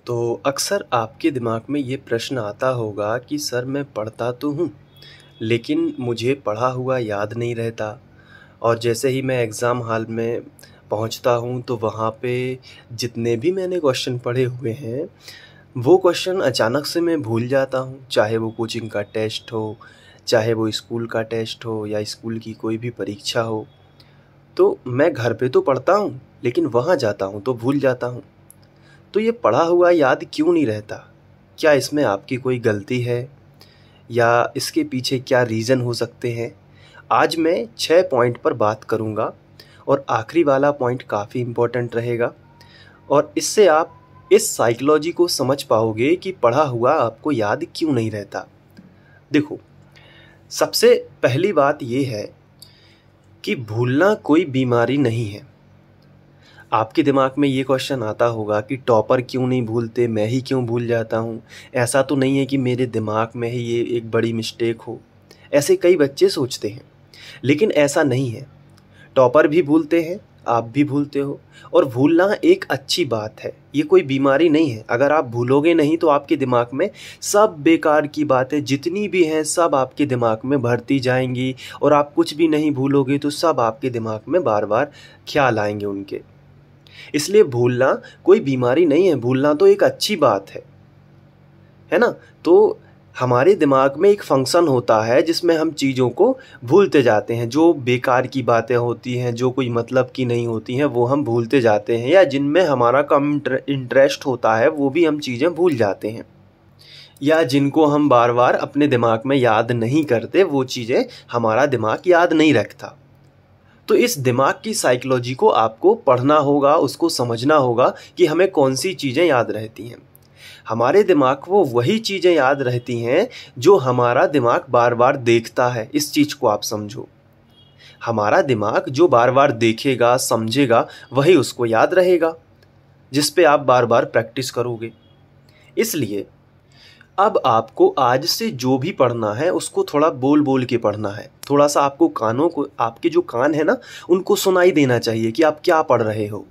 तो अक्सर आपके दिमाग में ये प्रश्न आता होगा कि सर मैं पढ़ता तो हूँ, लेकिन मुझे पढ़ा हुआ याद नहीं रहता और जैसे ही मैं एग्ज़ाम हॉल में पहुँचता हूँ तो वहाँ पे जितने भी मैंने क्वेश्चन पढ़े हुए हैं, वो क्वेश्चन अचानक से मैं भूल जाता हूँ। चाहे वो कोचिंग का टेस्ट हो, चाहे वो स्कूल का टेस्ट हो या स्कूल की कोई भी परीक्षा हो। तो मैं घर पे तो पढ़ता हूँ, लेकिन वहाँ जाता हूँ तो भूल जाता हूँ। तो ये पढ़ा हुआ याद क्यों नहीं रहता? क्या इसमें आपकी कोई गलती है या इसके पीछे क्या रीज़न हो सकते हैं? आज मैं 6 पॉइंट पर बात करूँगा और आखिरी वाला पॉइंट काफ़ी इम्पोर्टेंट रहेगा और इससे आप इस साइकोलॉजी को समझ पाओगे कि पढ़ा हुआ आपको याद क्यों नहीं रहता। देखो, सबसे पहली बात ये है कि भूलना कोई बीमारी नहीं है। आपके दिमाग में ये क्वेश्चन आता होगा कि टॉपर क्यों नहीं भूलते, मैं ही क्यों भूल जाता हूँ? ऐसा तो नहीं है कि मेरे दिमाग में ही ये एक बड़ी मिस्टेक हो। ऐसे कई बच्चे सोचते हैं, लेकिन ऐसा नहीं है। टॉपर भी भूलते हैं, आप भी भूलते हो और भूलना एक अच्छी बात है। ये कोई बीमारी नहीं है। अगर आप भूलोगे नहीं तो आपके दिमाग में सब बेकार की बातें जितनी भी हैं सब आपके दिमाग में भरती जाएंगी और आप कुछ भी नहीं भूलोगे तो सब आपके दिमाग में बार-बार ख्याल आएंगे उनके। इसलिए भूलना कोई बीमारी नहीं है, भूलना तो एक अच्छी बात है ना? तो हमारे दिमाग में एक फंक्शन होता है जिसमें हम चीज़ों को भूलते जाते हैं। जो बेकार की बातें होती हैं, जो कोई मतलब की नहीं होती हैं, वो हम भूलते जाते हैं या जिनमें हमारा कम इंटरेस्ट होता है वो भी हम चीज़ें भूल जाते हैं या जिनको हम बार-बार अपने दिमाग में याद नहीं करते, वो चीज़ें हमारा दिमाग याद नहीं रखता। तो इस दिमाग की साइकोलॉजी को आपको पढ़ना होगा, उसको समझना होगा कि हमें कौन-सी चीज़ें याद रहती हैं। हमारे दिमाग को वही चीज़ें याद रहती हैं जो हमारा दिमाग बार-बार देखता है। इस चीज़ को आप समझो। हमारा दिमाग जो बार-बार देखेगा, समझेगा, वही उसको याद रहेगा, जिस पे आप बार-बार प्रैक्टिस करोगे। इसलिए अब आपको आज से जो भी पढ़ना है उसको थोड़ा बोल-बोल के पढ़ना है। थोड़ा-सा आपको कानों को, आपके जो कान है ना, उनको सुनाई देना चाहिए कि आप क्या पढ़ रहे हो।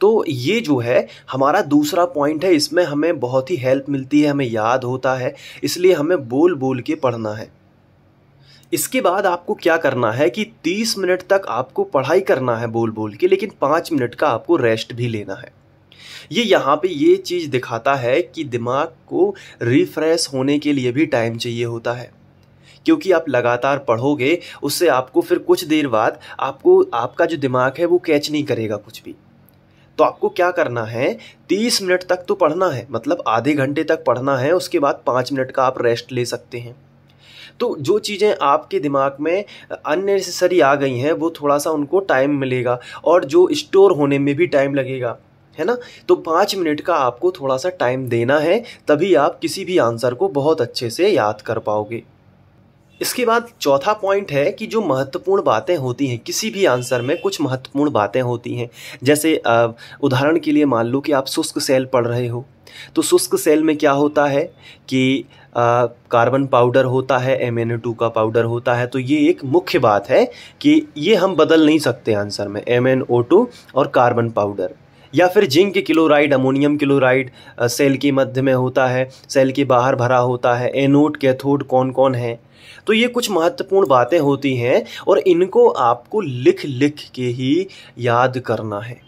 तो ये जो है हमारा दूसरा पॉइंट है, इसमें हमें बहुत ही हेल्प मिलती है, हमें याद होता है, इसलिए हमें बोल-बोल के पढ़ना है। इसके बाद आपको क्या करना है कि 30 मिनट तक आपको पढ़ाई करना है बोल-बोल के, लेकिन 5 मिनट का आपको रेस्ट भी लेना है। ये यहाँ पे ये चीज़ दिखाता है कि दिमाग को रिफ्रेश होने के लिए भी टाइम चाहिए होता है। क्योंकि आप लगातार पढ़ोगे, उससे आपको फिर कुछ देर बाद आपको आपका जो दिमाग है वो कैच नहीं करेगा कुछ भी। तो आपको क्या करना है, 30 मिनट तक तो पढ़ना है, मतलब आधे घंटे तक पढ़ना है, उसके बाद 5 मिनट का आप रेस्ट ले सकते हैं। तो जो चीज़ें आपके दिमाग में अननेसेसरी आ गई हैं, वो थोड़ा-सा उनको टाइम मिलेगा और जो स्टोर होने में भी टाइम लगेगा, है ना? तो 5 मिनट का आपको थोड़ा-सा टाइम देना है, तभी आप किसी भी आंसर को बहुत अच्छे से याद कर पाओगे। इसके बाद चौथा पॉइंट है कि जो महत्वपूर्ण बातें होती हैं, किसी भी आंसर में कुछ महत्वपूर्ण बातें होती हैं। जैसे उदाहरण के लिए मान लो कि आप शुष्क सेल पढ़ रहे हो, तो शुष्क सेल में क्या होता है कि कार्बन पाउडर होता है, MnO2 का पाउडर होता है। तो ये एक मुख्य बात है कि ये हम बदल नहीं सकते आंसर में, MnO2 और कार्बन पाउडर। या फिर zinc chloride, ammonium chloride cell के मध्य में होता है, सेल के बाहर भरा होता है। एनोड, कैथोड कौन कौन है। तो ये कुछ महत्वपूर्ण बातें होती हैं और इनको आपको लिख लिख के ही याद करना है,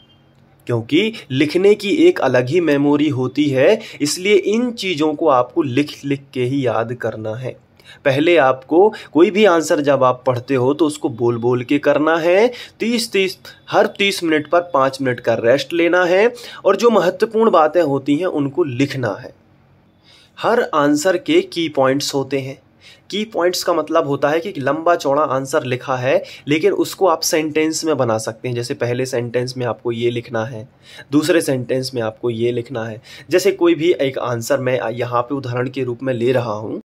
क्योंकि लिखने की एक अलग ही मेमोरी होती है। इसलिए इन चीज़ों को आपको लिख लिख के ही याद करना है। पहले आपको कोई भी आंसर जब आप पढ़ते हो तो उसको बोल बोल के करना है। हर 30 मिनट पर 5 मिनट का रेस्ट लेना है और जो महत्वपूर्ण बातें होती हैं उनको लिखना है। हर आंसर के की पॉइंट्स होते हैं। की पॉइंट्स का मतलब होता है कि लंबा चौड़ा आंसर लिखा है, लेकिन उसको आप सेंटेंस में बना सकते हैं। जैसे पहले सेंटेंस में आपको ये लिखना है, दूसरे सेंटेंस में आपको ये लिखना है। जैसे कोई भी एक आंसर मैं यहाँ पे उदाहरण के रूप में ले रहा हूँ।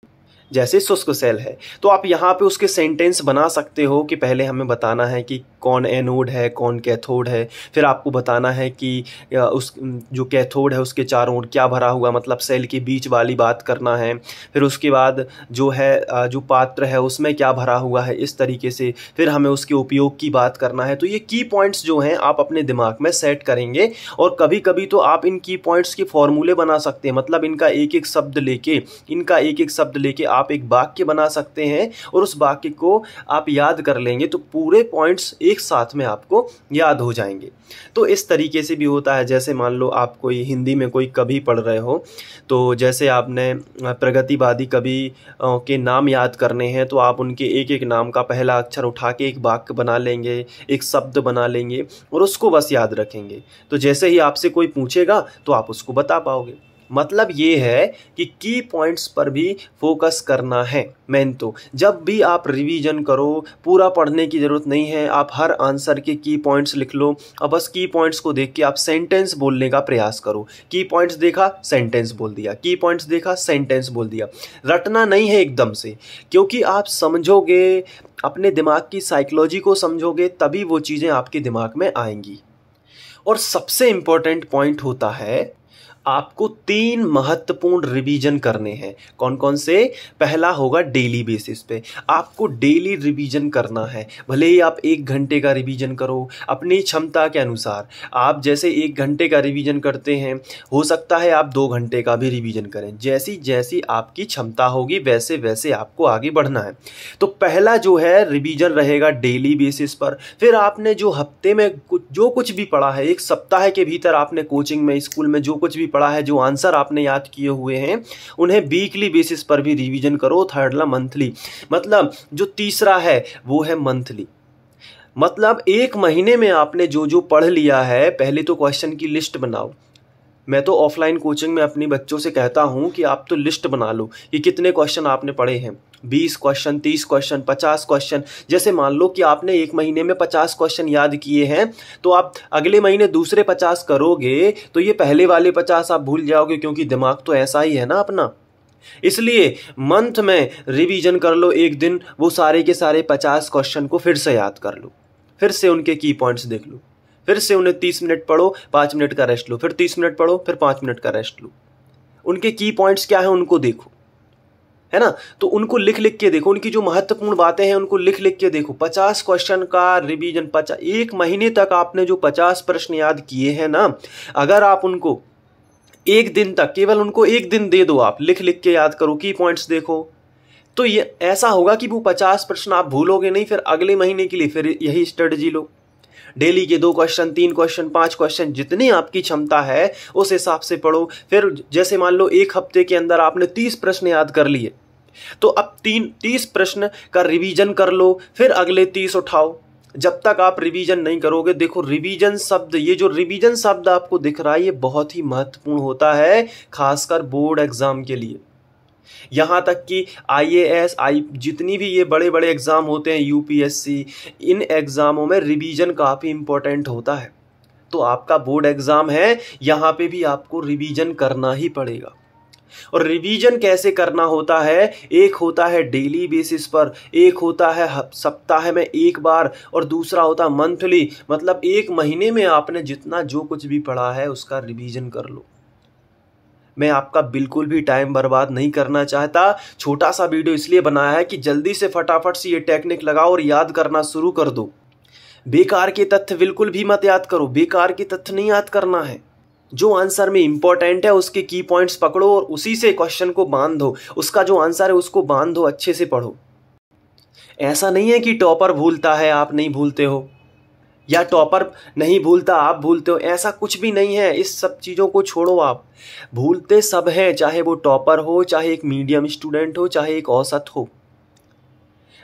जैसे शुष्क सेल है। तो आप यहाँ पे उसके सेंटेंस बना सकते हो कि पहले हमें बताना है कि कौन एनोड है, कौन कैथोड है। फिर आपको बताना है कि उस जो कैथोड है उसके चारों ओर क्या भरा हुआ, मतलब सेल के बीच वाली बात करना है। फिर उसके बाद जो है जो पात्र है उसमें क्या भरा हुआ है, इस तरीके से। फिर हमें उसके उपयोग की बात करना है। तो ये की पॉइंट्स जो हैं आप अपने दिमाग में सेट करेंगे। और कभी कभी तो आप इन की पॉइंट्स के फॉर्मूले बना सकते हैं, मतलब इनका एक एक शब्द लेके आप एक वाक्य बना सकते हैं और उस वाक्य को आप याद कर लेंगे तो पूरे पॉइंट्स एक साथ में आपको याद हो जाएंगे। तो इस तरीके से भी होता है। जैसे मान लो आप कोई हिंदी में कोई कवि पढ़ रहे हो, तो जैसे आपने प्रगतिवादी कवि के नाम याद करने हैं, तो आप उनके एक एक नाम का पहला अक्षर उठा के एक वाक्य बना लेंगे, एक शब्द बना लेंगे और उसको बस याद रखेंगे। तो जैसे ही आपसे कोई पूछेगा तो आप उसको बता पाओगे। मतलब ये है कि की पॉइंट्स पर भी फोकस करना है। मेन तो जब भी आप रिवीजन करो, पूरा पढ़ने की ज़रूरत नहीं है, आप हर आंसर के की पॉइंट्स लिख लो और बस की पॉइंट्स को देख के आप सेंटेंस बोलने का प्रयास करो। की पॉइंट्स देखा, सेंटेंस बोल दिया, की पॉइंट्स देखा, सेंटेंस बोल दिया। रटना नहीं है एकदम से, क्योंकि आप समझोगे, अपने दिमाग की साइकोलॉजी को समझोगे, तभी वो चीज़ें आपके दिमाग में आएंगी। और सबसे इम्पोर्टेंट पॉइंट होता है, आपको 3 महत्वपूर्ण रिवीजन करने हैं। कौन कौन से? पहला होगा डेली बेसिस पे, आपको डेली रिवीजन करना है। भले ही आप 1 घंटे का रिवीजन करो अपनी क्षमता के अनुसार। आप जैसे 1 घंटे का रिवीजन करते हैं, हो सकता है आप 2 घंटे का भी रिवीजन करें। जैसी जैसी आपकी क्षमता होगी वैसे वैसे आपको आगे बढ़ना है। तो पहला जो है रिवीजन रहेगा डेली बेसिस पर। फिर आपने जो हफ्ते में जो कुछ भी पढ़ा है, 1 सप्ताह के भीतर आपने कोचिंग में, स्कूल में जो कुछ भी पढ़ा है, जो आंसर आपने याद किए हुए हैं, उन्हें वीकली बेसिस पर भी रिवीजन करो। थर्डला मंथली, मतलब जो तीसरा है वो है मंथली। मतलब 1 महीने में आपने जो जो पढ़ लिया है, पहले तो क्वेश्चन की लिस्ट बनाओ। मैं तो ऑफलाइन कोचिंग में अपने बच्चों से कहता हूं कि आप तो लिस्ट बना लो कि कितने क्वेश्चन आपने पढ़े हैं। 20 क्वेश्चन, 30 क्वेश्चन, 50 क्वेश्चन। जैसे मान लो कि आपने 1 महीने में 50 क्वेश्चन याद किए हैं, तो आप अगले महीने दूसरे 50 करोगे तो ये पहले वाले 50 आप भूल जाओगे, क्योंकि दिमाग तो ऐसा ही है ना अपना। इसलिए मंथ में रिवीजन कर लो 1 दिन, वो सारे के सारे 50 क्वेश्चन को फिर से याद कर लो, फिर से उनके की पॉइंट्स देख लो, फिर से उन्हें 30 मिनट पढ़ो, 5 मिनट का रेस्ट लो, फिर 30 मिनट पढ़ो, फिर 5 मिनट का रेस्ट लो। उनके की पॉइंट्स क्या है उनको देखो, है ना। तो उनको लिख लिख के देखो, उनकी जो महत्वपूर्ण बातें हैं उनको लिख लिख के देखो। 50 क्वेश्चन का रिवीजन, 1 महीने तक आपने जो 50 प्रश्न याद किए हैं ना, अगर आप उनको 1 दिन तक, केवल उनको 1 दिन दे दो, आप लिख लिख के याद करो, की पॉइंट्स देखो, तो ये ऐसा होगा कि वो 50 प्रश्न आप भूलोगे नहीं। फिर अगले महीने के लिए फिर यही स्ट्रेटजी लो, डेली के 2 क्वेश्चन, 3 क्वेश्चन, 5 क्वेश्चन, जितनी आपकी क्षमता है उस हिसाब से पढ़ो। फिर जैसे मान लो 1 हफ्ते के अंदर आपने 30 प्रश्न याद कर लिए, तो अब 30 प्रश्न का रिवीजन कर लो, फिर अगले 30 उठाओ। जब तक आप रिवीजन नहीं करोगे, देखो रिवीजन शब्द, ये जो रिवीजन शब्द आपको दिख रहा है, ये बहुत ही महत्वपूर्ण होता है, खासकर बोर्ड एग्जाम के लिए। यहाँ तक कि IAS, जितनी भी ये बड़े बड़े एग्जाम होते हैं, UPSC, इन एग्जामों में रिवीजन काफ़ी इंपॉर्टेंट होता है। तो आपका बोर्ड एग्जाम है, यहाँ पे भी आपको रिवीजन करना ही पड़ेगा। और रिवीजन कैसे करना होता है? एक होता है डेली बेसिस पर, एक होता है सप्ताह में 1 बार, और दूसरा होता है मंथली, मतलब 1 महीने में आपने जितना जो कुछ भी पढ़ा है उसका रिवीजन कर लो। मैं आपका बिल्कुल भी टाइम बर्बाद नहीं करना चाहता। छोटा सा वीडियो इसलिए बनाया है कि जल्दी से फटाफट से ये टेक्निक लगाओ और याद करना शुरू कर दो। बेकार के तथ्य बिल्कुल भी मत याद करो, बेकार के तथ्य नहीं याद करना है। जो आंसर में इंपॉर्टेंट है उसके की पॉइंट्स पकड़ो और उसी से क्वेश्चन को बांध दो, उसका जो आंसर है उसको बांध दो, अच्छे से पढ़ो। ऐसा नहीं है कि टॉपर भूलता है आप नहीं भूलते हो, या टॉपर नहीं भूलता आप भूलते हो, ऐसा कुछ भी नहीं है। इस सब चीज़ों को छोड़ो, आप भूलते सब हैं, चाहे वो टॉपर हो, चाहे एक मीडियम स्टूडेंट हो, चाहे एक औसत हो,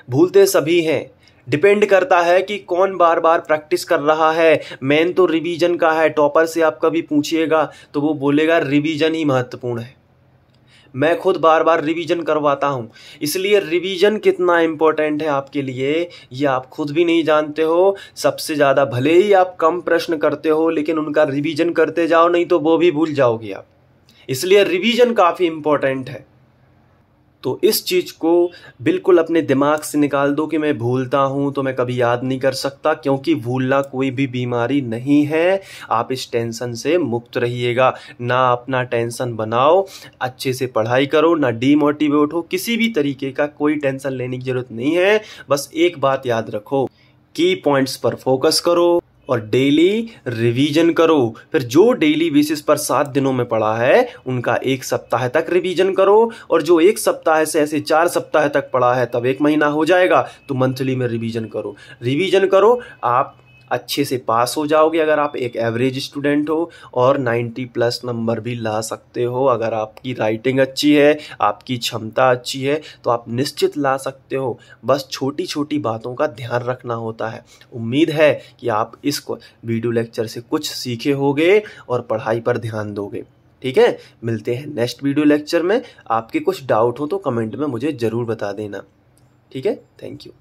भूलते सभी हैं। डिपेंड करता है कि कौन बार बार प्रैक्टिस कर रहा है। मेन तो रिवीजन का है। टॉपर से आप कभी पूछिएगा तो वो बोलेगा रिवीजन ही महत्वपूर्ण है। मैं खुद बार बार रिवीजन करवाता हूँ, इसलिए रिवीजन कितना इम्पोर्टेंट है आपके लिए ये आप खुद भी नहीं जानते हो। सबसे ज़्यादा भले ही आप कम प्रश्न करते हो, लेकिन उनका रिवीजन करते जाओ, नहीं तो वो भी भूल जाओगे आप। इसलिए रिवीजन काफ़ी इम्पोर्टेंट है। तो इस चीज़ को बिल्कुल अपने दिमाग से निकाल दो कि मैं भूलता हूँ तो मैं कभी याद नहीं कर सकता, क्योंकि भूलना कोई भी बीमारी नहीं है। आप इस टेंशन से मुक्त रहिएगा। ना अपना टेंशन बनाओ, अच्छे से पढ़ाई करो, ना डीमोटिवेट हो, किसी भी तरीके का कोई टेंशन लेने की ज़रूरत नहीं है। बस एक बात याद रखो, की पॉइंट्स पर फोकस करो और डेली रिवीजन करो। फिर जो डेली बेसिस पर 7 दिनों में पढ़ा है उनका 1 सप्ताह तक रिवीजन करो, और जो 1 सप्ताह से ऐसे 4 सप्ताह तक पढ़ा है तब 1 महीना हो जाएगा, तो मंथली में रिवीजन करो। आप अच्छे से पास हो जाओगे अगर आप एक एवरेज स्टूडेंट हो, और 90+ नंबर भी ला सकते हो। अगर आपकी राइटिंग अच्छी है, आपकी क्षमता अच्छी है, तो आप निश्चित ला सकते हो। बस छोटी छोटी बातों का ध्यान रखना होता है। उम्मीद है कि आप इस वीडियो लेक्चर से कुछ सीखे होगे और पढ़ाई पर ध्यान दोगे। ठीक है, मिलते हैं नेक्स्ट वीडियो लेक्चर में। आपके कुछ डाउट हो तो कमेंट में मुझे ज़रूर बता देना। ठीक है, थैंक यू।